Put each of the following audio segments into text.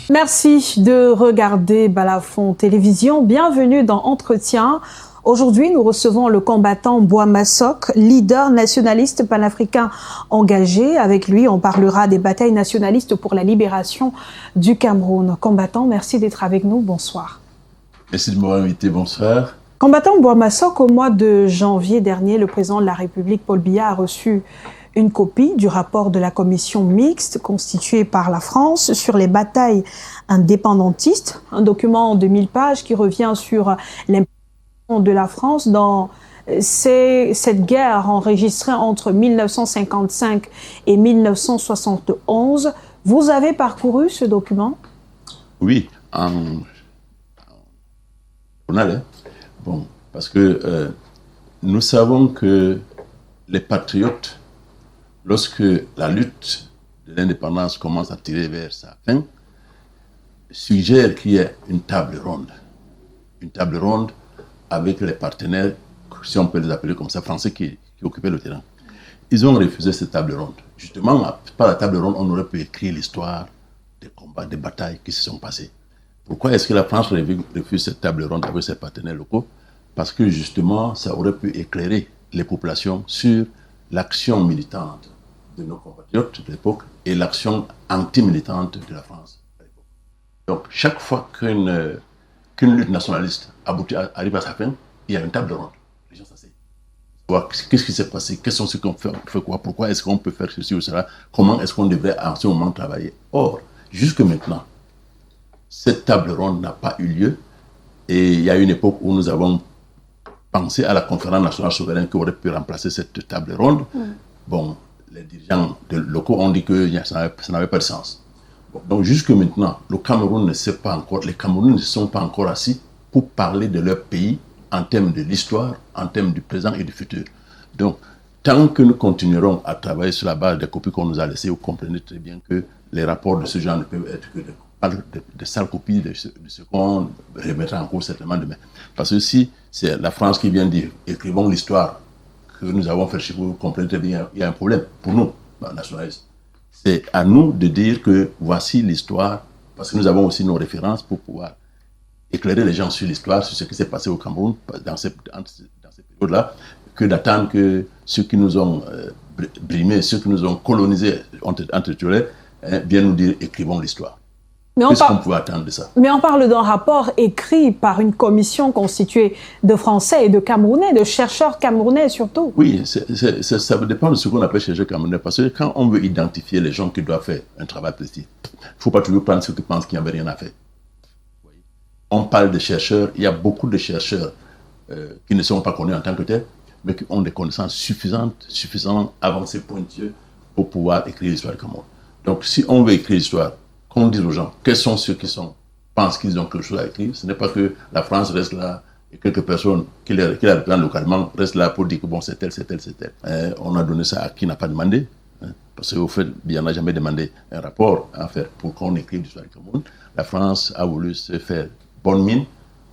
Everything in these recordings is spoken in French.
Merci de regarder Balafon Télévision. Bienvenue dans Entretien. Aujourd'hui, nous recevons le combattant Boama Sok, leader nationaliste panafricain engagé. Avec lui, on parlera des batailles nationalistes pour la libération du Cameroun. Combattant, merci d'être avec nous. Bonsoir. Merci de m'avoir invité. Bonsoir. Combattant Boama Sok, au mois de janvier dernier, le président de la République, Paul Biya, a reçu une copie du rapport de la commission mixte constituée par la France sur les batailles indépendantistes, un document de 1000 pages qui revient sur l'implication de la France dans cette guerre enregistrée entre 1955 et 1971. Vous avez parcouru ce document? Oui, en journal. Bon, parce que nous savons que les patriotes, lorsque la lutte de l'indépendance commence à tirer vers sa fin, suggèrent qu'il y ait une table ronde. Une table ronde avec les partenaires, si on peut les appeler comme ça, français qui occupaient le terrain. Ils ont refusé cette table ronde. Justement, par la table ronde, on aurait pu écrire l'histoire des combats, des batailles qui se sont passées. Pourquoi est-ce que la France refuse cette table ronde avec ses partenaires locaux? Parce que justement, ça aurait pu éclairer les populations sur l'action militante de nos compatriotes de l'époque et l'action anti-militante de la France à l'époque. Donc, chaque fois qu'une lutte nationaliste arrive à sa fin, il y a une table ronde. Les gens s'asseyent. Qu'est-ce qui s'est passé? Quels sont ceux qu'on fait quoi? Pourquoi est-ce qu'on peut faire ceci ou cela? Comment est-ce qu'on devrait en ce moment travailler? Or, jusque maintenant, cette table ronde n'a pas eu lieu. Et il y a une époque où nous avons pensé à la conférence nationale souveraine qui aurait pu remplacer cette table ronde. Bon, les dirigeants locaux ont dit que ça n'avait pas de sens. Bon, donc jusque maintenant, le Cameroun ne sait pas encore, les Camerounais ne sont pas encore assis pour parler de leur pays en termes de l'histoire, en termes du présent et du futur. Donc, tant que nous continuerons à travailler sur la base des copies qu'on nous a laissées, vous comprenez très bien que les rapports de ce genre ne peuvent être que de sales copies de ce qu'on remettra en cours certainement demain. Parce que si c'est la France qui vient dire « écrivons l'histoire que nous avons fait chez vous », vous comprenez très bien, il y a un problème pour nous, nationalistes. C'est à nous de dire que voici l'histoire, parce que nous avons aussi nos références pour pouvoir éclairer les gens sur l'histoire, sur ce qui s'est passé au Cameroun dans ces périodes-là, que d'attendre que ceux qui nous ont brimés, ceux qui nous ont colonisés, entre viennent nous dire « écrivons l'histoire ». Qu'est-ce qu'on pouvait attendre de ça? Mais on parle d'un rapport écrit par une commission constituée de Français et de Camerounais, de chercheurs camerounais surtout. Oui, ça dépend de ce qu'on appelle chercheurs camerounais. Parce que quand on veut identifier les gens qui doivent faire un travail précis, il ne faut pas toujours prendre ceux qui pensent qu'il n'y avait rien à faire. On parle de chercheurs, il y a beaucoup de chercheurs qui ne sont pas connus en tant que tels, mais qui ont des connaissances suffisamment avancées, pointueuses, pour pouvoir écrire l'histoire du Cameroun. Donc, si on veut écrire l'histoire, qu'on dise aux gens quels sont ceux qui pensent qu'ils ont quelque chose à écrire. Ce n'est pas que la France reste là et quelques personnes qui la représentent localement restent là pour dire que bon, c'est tel. On a donné ça à qui n'a pas demandé. Parce qu'au fait, il n'a jamais demandé un rapport à faire pour qu'on écrive l'histoire du Cameroun. La France a voulu se faire bonne mine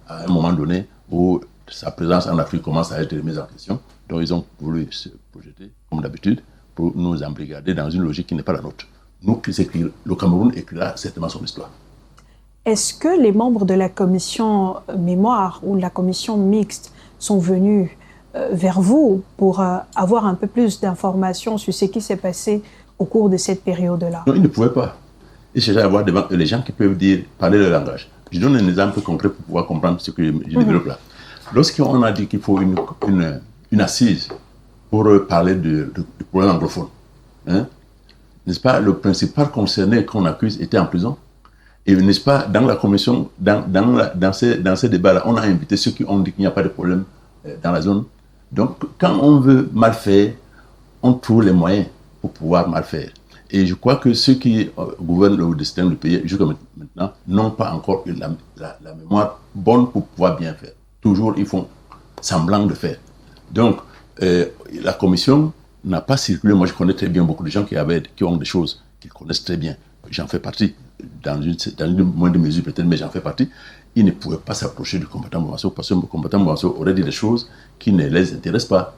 à un moment donné où sa présence en Afrique commence à être remise en question. Donc ils ont voulu se projeter, comme d'habitude, pour nous embrigader dans une logique qui n'est pas la nôtre. Nous, le Cameroun écrira certainement son histoire. Est-ce que les membres de la commission mémoire ou de la commission mixte sont venus vers vous pour avoir un peu plus d'informations sur ce qui s'est passé au cours de cette période-là? Non, ils ne pouvaient pas. Il s'agit d'avoir devant les gens qui peuvent parler le langage. Je donne un exemple concret pour pouvoir comprendre ce que je développe là. Lorsqu'on a dit qu'il faut une assise pour parler du problème anglophone, n'est-ce pas, le principal concerné qu'on accuse était en prison. Et n'est-ce pas, dans la commission, dans ces débats-là, on a invité ceux qui ont dit qu'il n'y a pas de problème dans la zone. Donc, quand on veut mal faire, on trouve les moyens pour pouvoir mal faire. Et je crois que ceux qui gouvernent le destin du pays, jusqu'à maintenant, n'ont pas encore eu la mémoire bonne pour pouvoir bien faire. Toujours, ils font semblant de faire. Donc, la commission n'a pas circulé. Moi, je connais très bien beaucoup de gens qui ont des choses qu'ils connaissent très bien. J'en fais partie, dans une moindre mesure peut-être, mais j'en fais partie. Ils ne pouvaient pas s'approcher du combattant Boama Sok parce que le combattant Boama Sok aurait dit des choses qui ne les intéressent pas.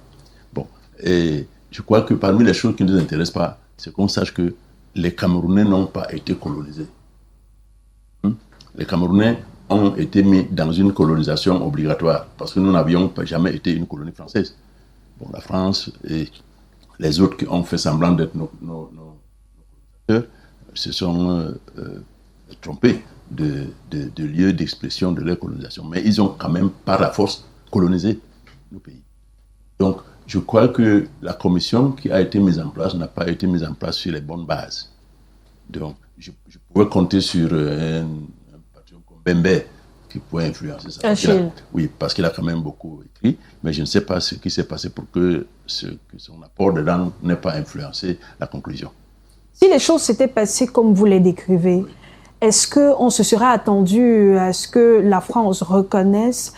Bon, et je crois que parmi les choses qui ne nous intéressent pas, c'est qu'on sache que les Camerounais n'ont pas été colonisés. les Camerounais ont été mis dans une colonisation obligatoire parce que nous n'avions jamais été une colonie française. Bon, la France et les autres qui ont fait semblant d'être nos colonisateurs se sont trompés de lieu d'expression de leur colonisation. Mais ils ont quand même, par la force, colonisé nos pays. Donc, je crois que la commission qui a été mise en place n'a pas été mise en place sur les bonnes bases. Donc, je pouvais compter sur un patron comme Bembe qui pouvait influencer ça. Oui, parce qu'il a quand même beaucoup écrit, mais je ne sais pas ce qui s'est passé pour que son apport dedans n'ait pas influencé la conclusion. Si les choses s'étaient passées comme vous les décrivez, oui, est-ce qu'on se serait attendu à ce que la France reconnaisse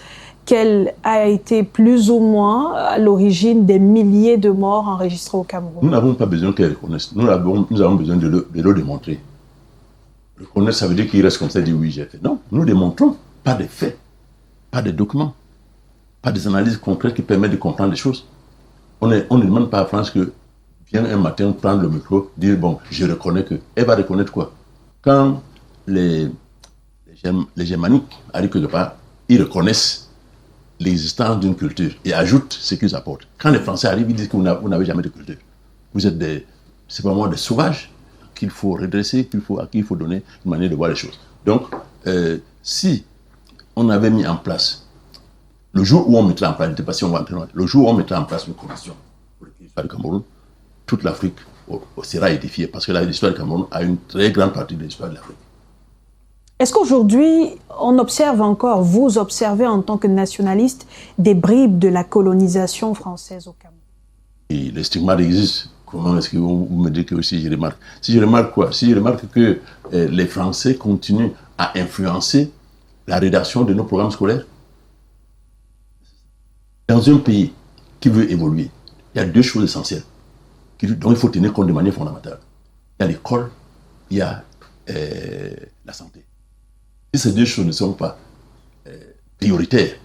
qu'elle a été plus ou moins à l'origine des milliers de morts enregistrés au Cameroun? Nous n'avons pas besoin qu'elle reconnaisse. Nous avons besoin de le démontrer. Reconnaître, ça veut dire qu'il reste comme ça et dire oui, j'ai fait. Non, nous démontrons, pas des faits, pas des documents, pas des analyses concrètes qui permettent de comprendre les choses. On ne demande pas à France que vienne un matin prendre le micro, dire bon, je reconnais que. Elle va reconnaître quoi? Quand les Germaniques arrivent quelque part, ils reconnaissent l'existence d'une culture et ajoutent ce qu'ils apportent. Quand les Français arrivent, ils disent que vous n'avez jamais de culture. Vous êtes c'est pas moi des sauvages qu'il faut redresser, à qui il faut donner une manière de voir les choses. Donc, si on avait mis en place, le jour où on mettrait en place, pas si on va entrer, le jour où on mettrait en place une commission pour l'histoire du Cameroun, toute l'Afrique sera édifiée parce que l'histoire du Cameroun a une très grande partie de l'histoire de l'Afrique. Est-ce qu'aujourd'hui, on observe encore, vous observez en tant que nationaliste, des bribes de la colonisation française au Cameroun? Et les stigmates existent. Comment est-ce que vous me dites que si je remarque? Si je remarque quoi? Si je remarque que les Français continuent à influencer la rédaction de nos programmes scolaires. Dans un pays qui veut évoluer, il y a deux choses essentielles dont il faut tenir compte de manière fondamentale. Il y a l'école, il y a la santé. Si ces deux choses ne sont pas prioritaires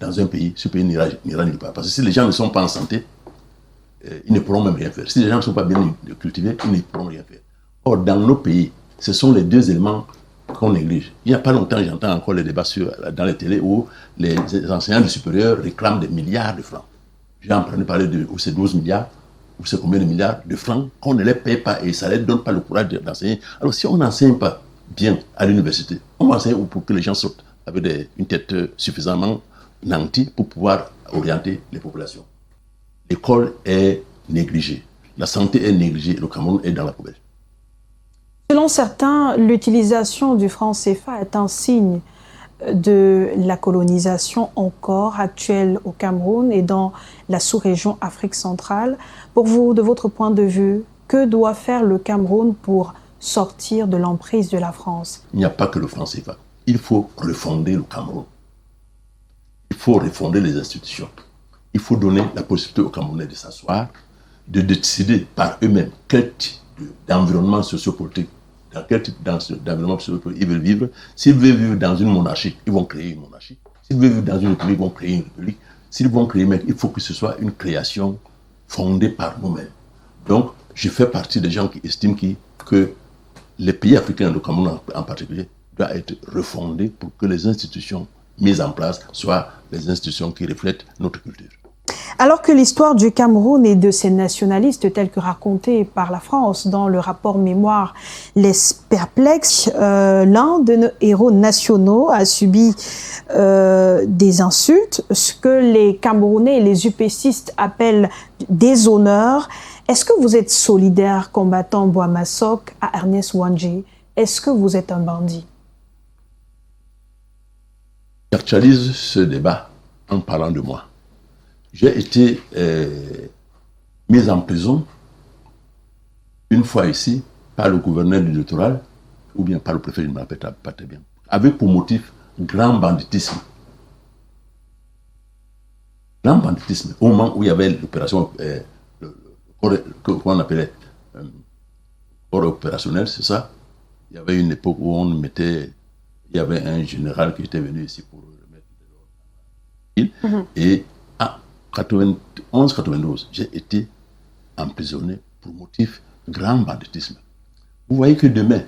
dans un pays, ce pays n'ira nulle part. Parce que si les gens ne sont pas en santé, ils ne pourront même rien faire. Si les gens ne sont pas bien cultivés, ils ne pourront rien faire. Or, dans nos pays, ce sont les deux éléments qu'on néglige. Il n'y a pas longtemps, j'entends encore les débats dans les télés où les enseignants du supérieur réclament des milliards de francs. J'ai entendu parler de c'est 12 milliards, ou c'est combien de milliards de francs qu'on ne les paye pas et ça ne leur donne pas le courage d'enseigner. Alors, si on n'enseigne pas bien à l'université, on va enseigner pour que les gens sortent avec une tête suffisamment nantie pour pouvoir orienter les populations. L'école est négligée, la santé est négligée, le Cameroun est dans la poubelle. Selon certains, l'utilisation du franc CFA est un signe de la colonisation encore actuelle au Cameroun et dans la sous-région Afrique centrale. Pour vous, de votre point de vue, que doit faire le Cameroun pour sortir de l'emprise de la France? Il n'y a pas que le franc CFA. Il faut refonder le Cameroun. Il faut refonder les institutions. Il faut donner la possibilité aux Camerounais de s'asseoir, de décider par eux-mêmes quel type d'environnement sociopolitique, dans quel type d'environnement sociopolitique ils veulent vivre. S'ils veulent vivre dans une monarchie, ils vont créer une monarchie. S'ils veulent vivre dans une république, ils vont créer une république. S'ils vont créer, mais il faut que ce soit une création fondée par nous-mêmes. Donc, je fais partie des gens qui estiment que les pays africains, le Cameroun en particulier, doivent être refondés pour que les institutions mises en place soient les institutions qui reflètent notre culture. Alors que l'histoire du Cameroun et de ses nationalistes telle que racontée par la France dans le rapport mémoire laisse perplexe, l'un de nos héros nationaux a subi des insultes, ce que les Camerounais et les UPCistes appellent des honneurs. Est-ce que vous êtes solidaire, combattant Boama Sok, à Ernest Ouandjé? Est-ce que vous êtes un bandit? J'actualise ce débat en parlant de moi. J'ai été mis en prison une fois ici par le gouverneur du littoral ou bien par le préfet, je ne me rappelle pas très bien, avec pour motif grand banditisme. Grand banditisme, au moment où il y avait l'opération, qu'on appelait corps opérationnel, c'est ça. Il y avait une époque où il y avait un général qui était venu ici pour remettre de l'ordre. Et en 91-92, j'ai été emprisonné pour motif grand banditisme. Vous voyez que demain,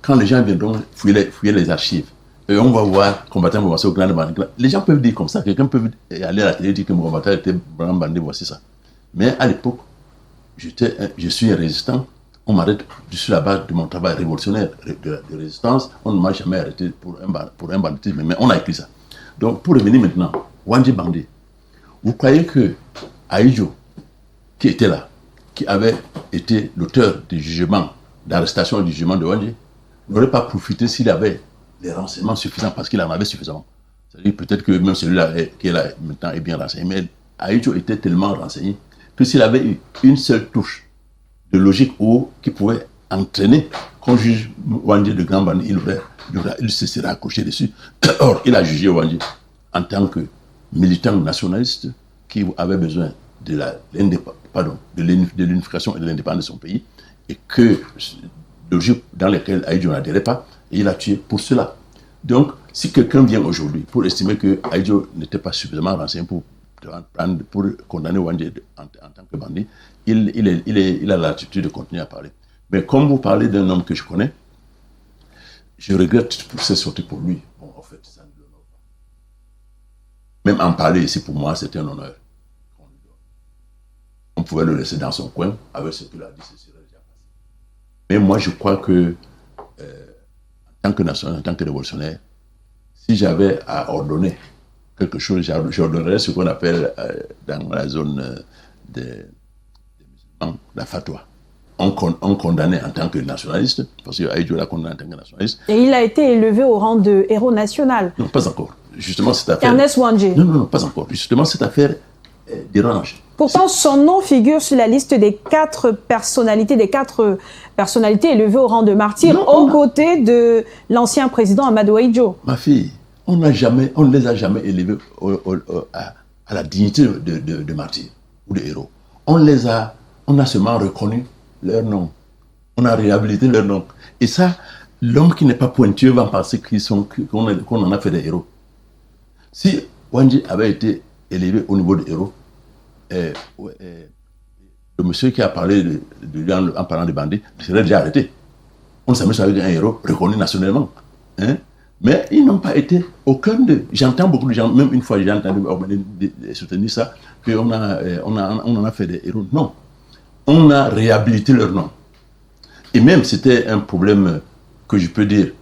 quand les gens viendront fouiller les archives, Et on va voir combattant au grand bandit. Les gens peuvent dire comme ça. Quelqu'un peut aller à la télé et dire que mon combattant était grand bandit, voici ça. Mais à l'époque, je suis un résistant. On m'arrête sur la base de mon travail révolutionnaire de résistance. On ne m'a jamais arrêté pour un banditisme. Mais on a écrit ça. Donc, pour revenir maintenant, Wandji Bandé, vous croyez que Ahidjo, qui était là, qui avait été l'auteur du jugement, d'arrestation et du jugement de Wandji, n'aurait pas profité s'il avait les renseignements suffisants, parce qu'il en avait suffisamment. C'est-à-dire peut-être que même celui-là qui est là maintenant est bien renseigné, mais Ahidjo était tellement renseigné que s'il avait eu une seule touche de logique qui pouvait entraîner qu'on juge Wandji de grand bandit, il se serait accroché dessus. Or, il a jugé Wandji en tant que militant nationaliste qui avait besoin de l'unification et de l'indépendance de son pays, et que logique dans laquelle Ahidjo n'adhérait pas, et il l'a tué pour cela. Donc, si quelqu'un vient aujourd'hui pour estimer que Ahidjo n'était pas suffisamment renseigné pour condamner Wandji en tant que bandit, il a l'attitude de continuer à parler. Mais comme vous parlez d'un homme que je connais, je regrette pour cette sortie pour lui. Bon, en fait, ça ne l'honore pas. Même en parler ici, pour moi, c'était un honneur. On pouvait le laisser dans son coin avec ce qu'il a dit, ce serait déjà passé. Mais moi, je crois que, en tant que national, en tant que révolutionnaire, si j'avais à ordonner quelque chose, j'ordonnerais ce qu'on appelle dans la zone des musulmans la fatwa. On condamnait en tant que nationaliste, parce que Ahidjo l'a condamné en tant que nationaliste. Et il a été élevé au rang de héros national. Non, pas encore. Justement, cette affaire... Ernest Wandji. Non, pas encore. Justement, cette affaire dérange. Pourtant, son nom figure sur la liste des 4 personnalités élevées au rang de martyr, aux côtés de l'ancien président Amadou Ahidjo. Ma fille, on ne les a jamais élevés à la dignité de martyr ou de héros. On a seulement reconnu leur nom. On a réhabilité leur nom. Et ça, l'homme qui n'est pas pointueux va penser qu'on en a fait des héros. Si Wandji avait été élevé au niveau de héros, le monsieur qui a parlé de lui en parlant de bandit serait déjà arrêté. On ne s'amuse avec un héros reconnu nationalement. Hein? Mais ils n'ont pas été aucun d'eux. J'entends beaucoup de gens, même une fois j'ai entendu soutenir ça, qu'on en a fait des héros. Non. On a réhabilité leur nom. Et même c'était un problème que je peux dire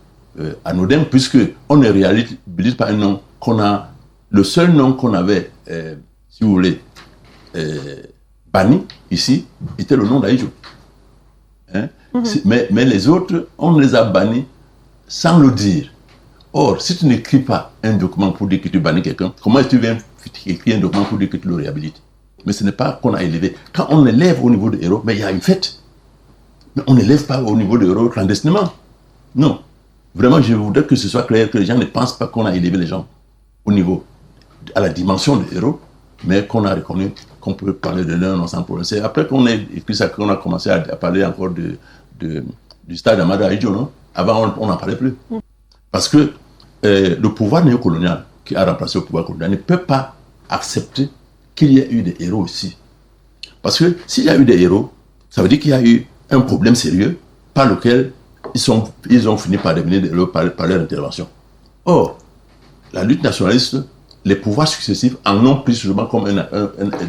anodin, puisque on ne réhabilite pas un nom qu'on a. Le seul nom qu'on avait, si vous voulez, banni ici, était le nom d'Ahidjo. Hein? Mais les autres, on les a bannis sans le dire. Or, si tu n'écris pas un document pour dire que tu bannis quelqu'un, comment est-ce que tu viens écrire un document pour dire que tu le réhabilites? Mais ce n'est pas qu'on a élevé. Quand on élève au niveau de héros, mais il y a une fête. Mais on n'élève pas au niveau de héros clandestinement. Non. Vraiment, je voudrais que ce soit clair, que les gens ne pensent pas qu'on a élevé les gens au niveau, à la dimension de héros, mais qu'on a reconnu qu'on peut parler de leur nom sans problème. C'est après qu'on a écrit ça qu'on a commencé à parler encore du stade d'Amadou Ahidjo, non? Avant, on n'en parlait plus. Parce que le pouvoir néocolonial qui a remplacé le pouvoir colonial ne peut pas accepter qu'il y ait eu des héros ici. Parce que s'il y a eu des héros, ça veut dire qu'il y a eu un problème sérieux par lequel ils ont fini par devenir des héros par leur intervention. Or, la lutte nationaliste, les pouvoirs successifs en ont pris souvent comme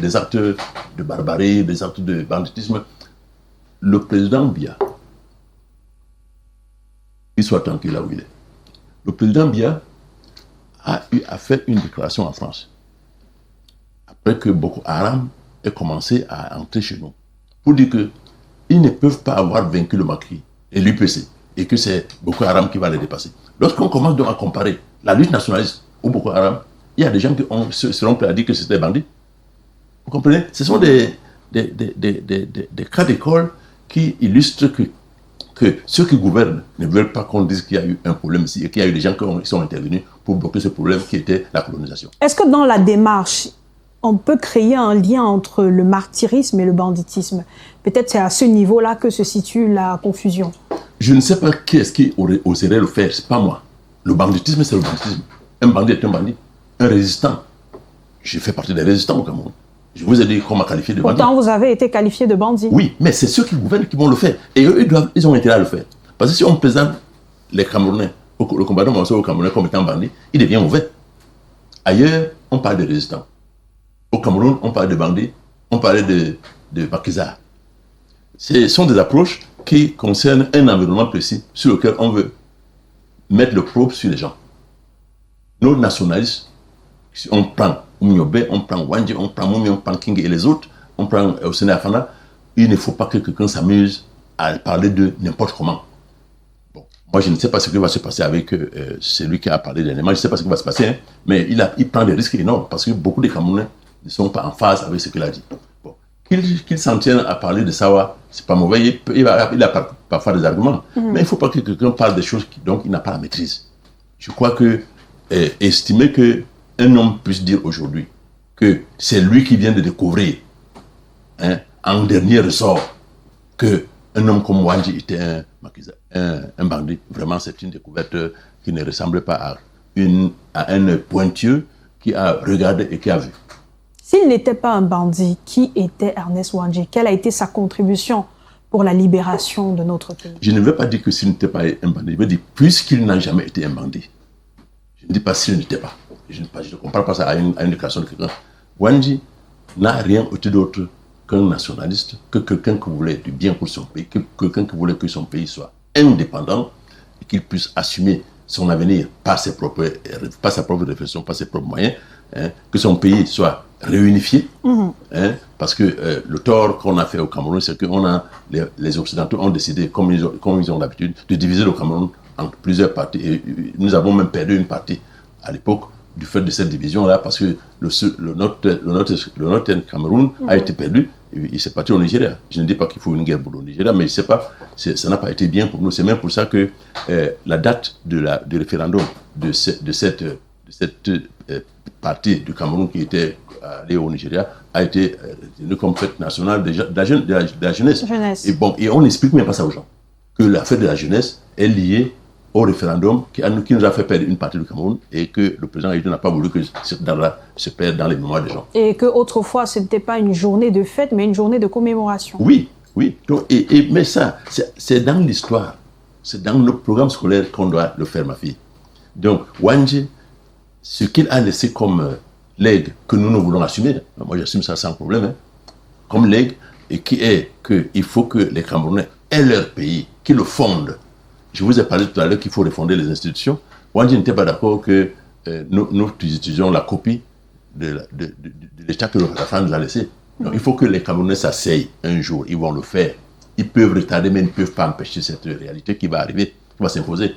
des actes de barbarie, des actes de banditisme. Le président Biya, il soit tranquille là où il est. Le président Biya a fait une déclaration en France, après que Boko Haram ait commencé à entrer chez nous, pour dire qu'ils ne peuvent pas avoir vaincu le Maki et l'UPC, et que c'est Boko Haram qui va les dépasser. Lorsqu'on commence donc à comparer la lutte nationaliste au Boko Haram, il y a des gens qui seront prêts à dire que c'était des bandits. Vous comprenez? Ce sont des cas d'école qui illustrent que ceux qui gouvernent ne veulent pas qu'on dise qu'il y a eu un problème ici et qu'il y a eu des gens qui sont intervenus pour bloquer ce problème qui était la colonisation. Est-ce que dans la démarche, on peut créer un lien entre le martyrisme et le banditisme? Peut-être c'est à ce niveau-là que se situe la confusion. Je ne sais pas qui est-ce qui oserait le faire, c'est pas moi. Le banditisme, c'est le banditisme. Un bandit est un bandit. Un résistant. Je fais partie des résistants au Cameroun. Je vous ai dit qu'on m'a qualifié de bandit. Pourtant, vous avez été qualifié de bandit. Oui, mais c'est ceux qui gouvernent qui vont le faire. Et eux, ils ont intérêt à le faire. Parce que si on présente les Camerounais le combattant au Cameroun comme étant bandit, il devient mauvais. Ailleurs, on parle de résistants. Au Cameroun, on parle de bandits, on parlait de maquisards. Ce sont des approches qui concernent un environnement précis sur lequel on veut mettre le probe sur les gens. Nos nationalistes, si on prend Oumiobe, on prend Wandji, on prend Moumi, on prend King et les autres, on prend Ousseini Afana, il ne faut pas que quelqu'un s'amuse à parler de n'importe comment. Bon, moi, je ne sais pas ce qui va se passer avec celui qui a parlé dernièrement, je ne sais pas ce qui va se passer, hein, mais il prend des risques énormes parce que beaucoup de Camerounais ne sont pas en phase avec ce qu'il a dit. Bon. Qu'il s'en tienne à parler de Sawa, c'est pas mauvais, il a parfois des arguments, mais il ne faut pas que quelqu'un parle des choses dont il n'a pas la maîtrise. Je crois que estimer qu'un homme puisse dire aujourd'hui que c'est lui qui vient de découvrir, hein, en dernier ressort, qu'un homme comme Wandji était un bandit, vraiment c'est une découverte qui ne ressemble pas à un pointieux qui a regardé et qui a vu. S'il n'était pas un bandit, qui était Ernest Wandji? Quelle a été sa contribution pour la libération de notre pays? Je ne veux pas dire que s'il n'était pas un bandit, je veux dire puisqu'il n'a jamais été un bandit. Je ne dis pas s'il n'était pas. Je ne compare pas ça à une déclaration de quelqu'un. Wandji n'a rien été d'autre qu'un nationaliste, que quelqu'un qui voulait du bien pour son pays, quelqu'un qui voulait que son pays soit indépendant et qu'il puisse assumer son avenir par sa propre réflexion, par ses propres moyens, hein, que son pays soit réunifié, hein, parce que le tort qu'on a fait au Cameroun, c'est que les Occidentaux ont décidé, comme ils ont l'habitude, de diviser le Cameroun en plusieurs parties. Et nous avons même perdu une partie à l'époque du fait de cette division-là, parce que le Nord Cameroun a été perdu, et il s'est parti au Nigeria. Je ne dis pas qu'il faut une guerre pour le Nigeria, mais je sais pas, ça n'a pas été bien pour nous. C'est même pour ça que la date du référendum de cette partie du Cameroun qui était allée au Nigeria a été tenue comme fête nationale de la jeunesse. Et on n'explique même pas ça aux gens, que la fête de la jeunesse est liée au référendum qui nous a fait perdre une partie du Cameroun et que le président n'a pas voulu que cette date-là se perde dans les mémoires des gens. Et qu'autrefois, ce n'était pas une journée de fête, mais une journée de commémoration. Oui. Donc, mais ça, c'est dans l'histoire. C'est dans nos programmes scolaires qu'on doit le faire, ma fille. Donc, Wandji, ce qu'il a laissé comme legs que nous voulons assumer, moi j'assume ça sans problème, hein, comme legs, et qui est qu'il faut que les Camerounais aient leur pays, qu'ils le fondent. Je vous ai parlé tout à l'heure qu'il faut refonder les institutions. Wandji n'était pas d'accord que nous utilisions la copie de l'État que la France nous a laissé. Donc il faut que les Camerounais s'asseyent un jour, ils vont le faire. Ils peuvent retarder, mais ils ne peuvent pas empêcher cette réalité qui va arriver, qui va s'imposer.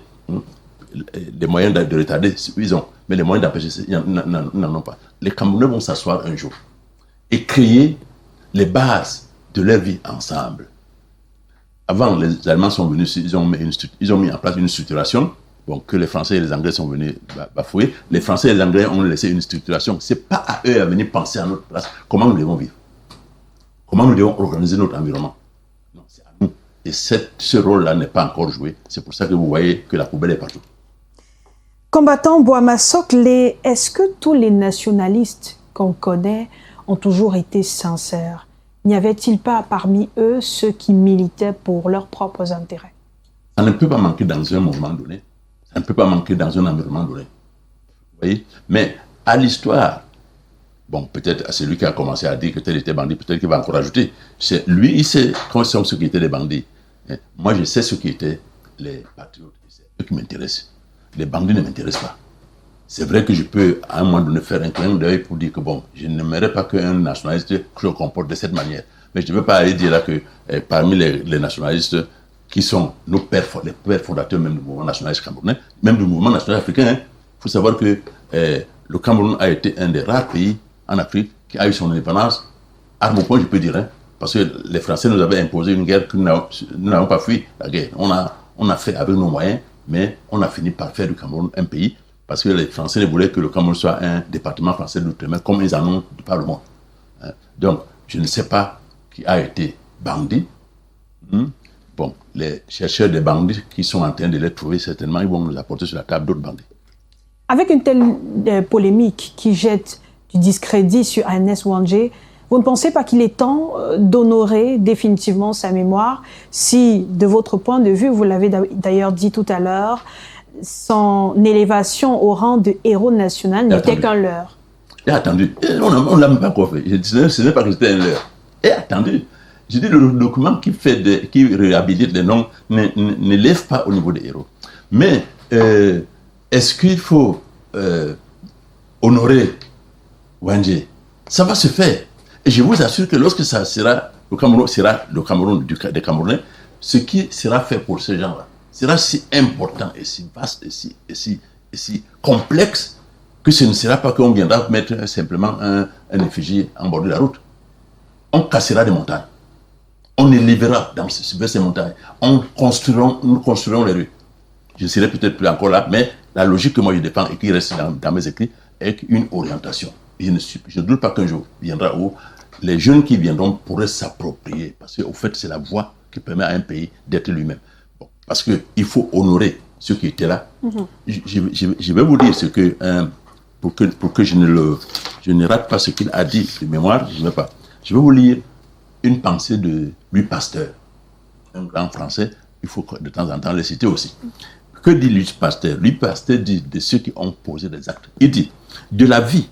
Les moyens de retarder, ils ont, mais les moyens d'empêcher, ils n'en ont pas. Les Camerounais vont s'asseoir un jour et créer les bases de leur vie ensemble. Avant, les Allemands sont venus, ils ont mis en place une structuration, bon, que les Français et les Anglais sont venus bafouer. Les Français et les Anglais ont laissé une structuration. Ce n'est pas à eux à venir penser à notre place, comment nous devons vivre, comment nous devons organiser notre environnement. Non, c'est à nous. Et ce rôle-là n'est pas encore joué. C'est pour ça que vous voyez que la poubelle est partout. Combattant Boama Socle, est-ce que tous les nationalistes qu'on connaît ont toujours été sincères? N'y avait-il pas parmi eux ceux qui militaient pour leurs propres intérêts? Ça ne peut pas manquer dans un moment donné. Ça ne peut pas manquer dans un environnement donné. Vous voyez? Mais à l'histoire, bon, peut-être à celui qui a commencé à dire que tel était bandit, peut-être qu'il va encore ajouter. Lui, il sait quand sont ceux qui étaient les bandits. Moi, je sais ceux qui étaient les patriotes. C'est eux qui m'intéressent. Les bandits ne m'intéressent pas. C'est vrai que je peux, à un moment donné, faire un clin d'œil pour dire que, bon, je n'aimerais pas qu'un nationaliste se comporte de cette manière. Mais je ne veux pas aller dire là que parmi les nationalistes qui sont les pères fondateurs même du mouvement nationaliste camerounais, même du mouvement national africain, il faut savoir que le Cameroun a été un des rares pays en Afrique qui a eu son indépendance, arme au point, je peux dire, hein, parce que les Français nous avaient imposé une guerre que nous n'avons pas fui, la guerre. On a fait avec nos moyens, mais on a fini par faire du Cameroun un pays, parce que les Français voulaient que le Cameroun soit un département français de l'outre-mer, comme ils en ont du par le monde. Donc, je ne sais pas qui a été bandit. Bon, les chercheurs des bandits qui sont en train de les trouver, certainement, ils vont nous apporter sur la table d'autres bandits. Avec une telle polémique qui jette du discrédit sur Ernest Wandji, vous ne pensez pas qu'il est temps d'honorer définitivement sa mémoire si, de votre point de vue, vous l'avez d'ailleurs dit tout à l'heure, son élévation au rang de héros national n'était qu'un leurre. Et attendu, on ne l'a même pas encore fait. Ce n'est pas que c'était un leurre. Et attendu, je dis le document qui réhabilite les noms ne lève pas au niveau des héros. Mais est-ce qu'il faut honorer Wandji? Ça va se faire. Et je vous assure que lorsque ça sera, le Cameroun sera le Cameroun des Camerounais, ce qui sera fait pour ces gens-là sera si important et si vaste et si complexe que ce ne sera pas qu'on viendra mettre simplement un effigie en bord de la route. On cassera des montagnes. On élèvera vers ces montagnes. Nous construirons les rues. Je ne serai peut-être plus encore là, mais la logique que moi je défends et qui reste dans mes écrits est une orientation. Je ne doute pas qu'un jour viendra où les jeunes qui viendront pourraient s'approprier, parce qu'au fait, c'est la voie qui permet à un pays d'être lui-même. Bon, parce qu'il faut honorer ceux qui étaient là. Je vais vous dire ce que, pour que je ne rate pas ce qu'il a dit de mémoire, je ne vais pas. Je vais vous lire une pensée de Louis Pasteur, un grand Français, il faut de temps en temps le citer aussi. Que dit Louis Pasteur? Louis Pasteur dit de ceux qui ont posé des actes. Il dit, de la vie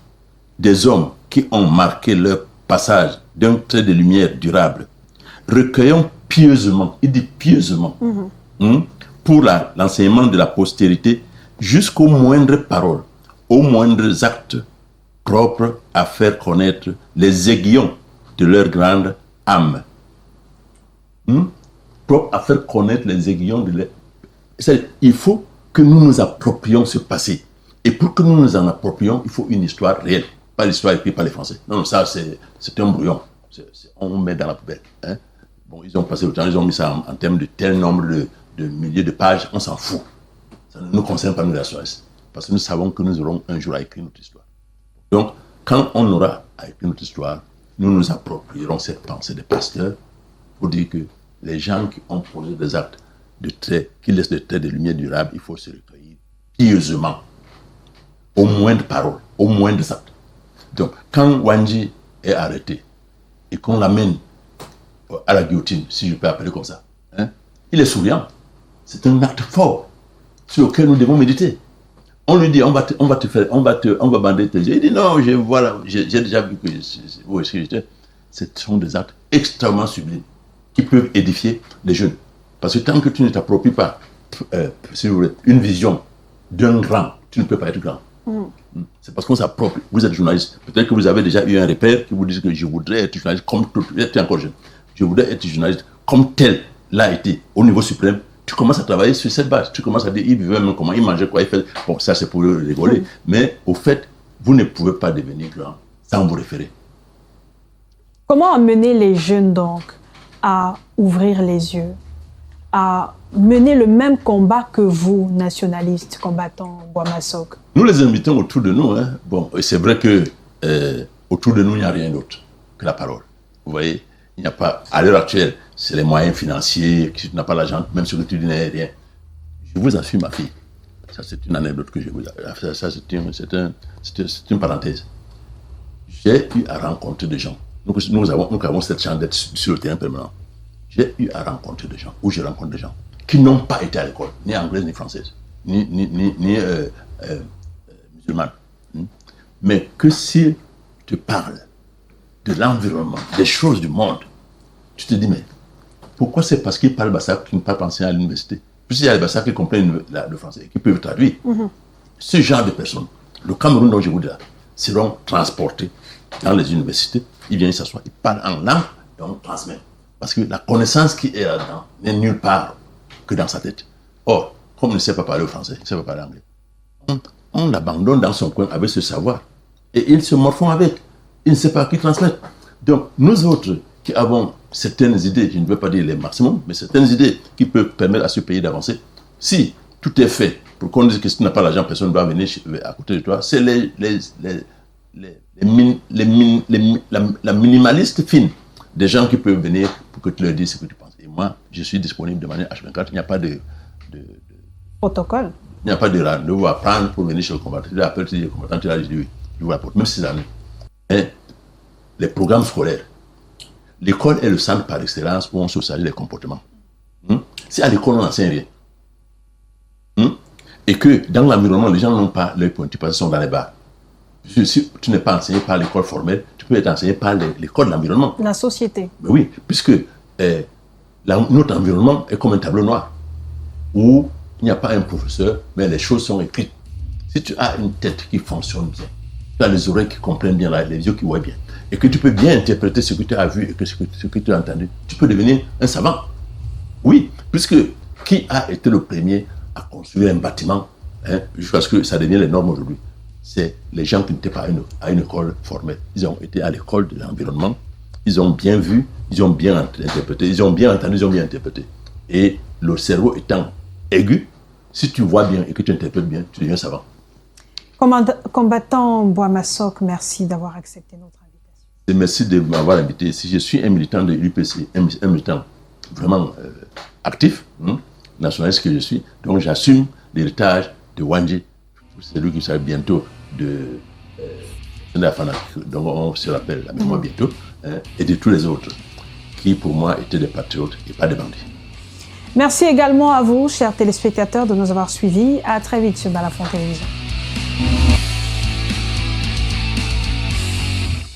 des hommes qui ont marqué leur passage d'un trait de lumière durable, recueillons pieusement, il dit pieusement, pour l'enseignement de la postérité, jusqu'aux moindres paroles, aux moindres actes propres à faire connaître les aiguillons de leur grande âme. Propre à faire connaître les aiguillons de leur... Il faut que nous nous approprions ce passé. Et pour que nous nous en approprions, il faut une histoire réelle. Pas l'histoire écrite par les Français. Non, ça, c'est un brouillon. On met dans la poubelle. Hein? Bon, ils ont passé le temps, ils ont mis ça en termes de tel nombre de milliers de pages. On s'en fout. Ça ne nous concerne pas, nous, les nationalistes. Parce que nous savons que nous aurons un jour à écrire notre histoire. Donc, quand on aura à écrire notre histoire, nous nous approprierons cette pensée des pasteurs pour dire que les gens qui ont posé des actes de traits, qui laissent des traits de lumière durable, il faut se recueillir pieusement, au moindre parole, au moindre acte. Donc, quand Wandji est arrêté et qu'on l'amène à la guillotine, si je peux appeler comme ça, hein, il est souriant. C'est un acte fort sur lequel nous devons méditer. On lui dit, on va bander tes yeux. Il dit, non, j'ai déjà vu que où est-ce que j'étais. Ce sont des actes extrêmement sublimes qui peuvent édifier les jeunes. Parce que tant que tu ne t'appropries pas, si vous voulez, une vision d'un grand, tu ne peux pas être grand. C'est parce qu'on s'approprie. Vous êtes journaliste. Peut-être que vous avez déjà eu un repère qui vous dit que je voudrais être journaliste comme tout. Tu es encore jeune. Je voudrais être journaliste comme tel l'a été au niveau suprême. Tu commences à travailler sur cette base. Tu commences à dire, il vivait même comment, il mangeait quoi, il fait. Bon, ça c'est pour rigoler. Mais au fait, vous ne pouvez pas devenir grand sans vous référer. Comment amener les jeunes donc à ouvrir les yeux, à mener le même combat que vous, nationalistes, combattants Boamasok? Nous les invitons autour de nous. Hein. Bon, c'est vrai que autour de nous, il n'y a rien d'autre que la parole. Vous voyez, il n'y a pas, à l'heure actuelle, c'est les moyens financiers, si tu n'as pas l'argent, même si tu n'as rien. Je vous assure, ma fille, ça c'est une anecdote que je vous assure, ça c'est une parenthèse. J'ai eu à rencontrer des gens. Nous avons cette chance d'être sur le terrain permanent. J'ai eu à rencontrer des gens, où je rencontre des gens qui n'ont pas été à l'école, ni anglaise, ni française, ni musulmane. Mais que s'ils te parlent de l'environnement, des choses du monde, tu te dis, mais pourquoi c'est parce qu'ils parlent Bassa qu'ils ne parlent pas français à l'université? Puisqu'il y a les Bassa qui comprennent le français et qui peuvent traduire. Ce genre de personnes, le Cameroun dont je vous dis là, seront transportés dans les universités, ils viennent s'asseoir, ils parlent en langue et on transmet. Parce que la connaissance qui est là-dedans n'est nulle part que dans sa tête. Or, comme il ne sait pas parler le français, il ne sait pas parler anglais, on l'abandonne dans son coin avec ce savoir. Et ils se morfondent avec. Il ne sait pas qui transmettre. Donc, nous autres qui avons certaines idées, je ne veux pas dire les maximums, mais certaines idées qui peuvent permettre à ce pays d'avancer, si tout est fait pour qu'on dise que si tu n'as pas l'argent, personne ne va venir à côté de toi, c'est la minimaliste fine des gens qui peuvent venir pour que tu leur dises ce que tu penses. Et moi, je suis disponible de manière H24. Il n'y a pas de protocole. Il n'y a pas de rendez-vous à prendre pour venir chez le combattant. Tu appelles, tu dis le combattant, tu l'as dit oui. Je vous apporte, même si c'est la nuit. Mais les programmes scolaires, l'école est le centre par excellence où on socialise les comportements. Si à l'école on n'enseigne rien, Et que dans l'environnement, les gens n'ont pas l'œil pointu parce qu'ils sont dans les bars. Si tu n'es pas enseigné par l'école formelle, tu peux être enseigné par l'école de l'environnement. La société. Mais oui, puisque notre environnement est comme un tableau noir où il n'y a pas un professeur, mais les choses sont écrites. Si tu as une tête qui fonctionne bien, tu as les oreilles qui comprennent bien, les yeux qui voient bien, et que tu peux bien interpréter ce que tu as vu et ce que tu as entendu, tu peux devenir un savant. Oui, puisque qui a été le premier à construire un bâtiment, jusqu'à ce que ça devienne les normes aujourd'hui? C'est les gens qui n'étaient pas à une école formelle. Ils ont été à l'école de l'environnement, ils ont bien vu, ils ont bien interprété, ils ont bien entendu, ils ont bien interprété. Et le cerveau étant aigu, si tu vois bien et que tu interprètes bien, tu deviens savant. Combattant Boama Sock, merci d'avoir accepté notre invitation. Et merci de m'avoir invité. Si je suis un militant de l'UPC, un militant vraiment actif, nationaliste que je suis, donc j'assume l'héritage de Wandji, c'est lui qui sera bientôt de Afana, donc on se rappelle la mémoire bientôt, et de tous les autres qui pour moi étaient des patriotes et pas des bandits. Merci également à vous, chers téléspectateurs, de nous avoir suivis. À très vite sur Balafon Télévision.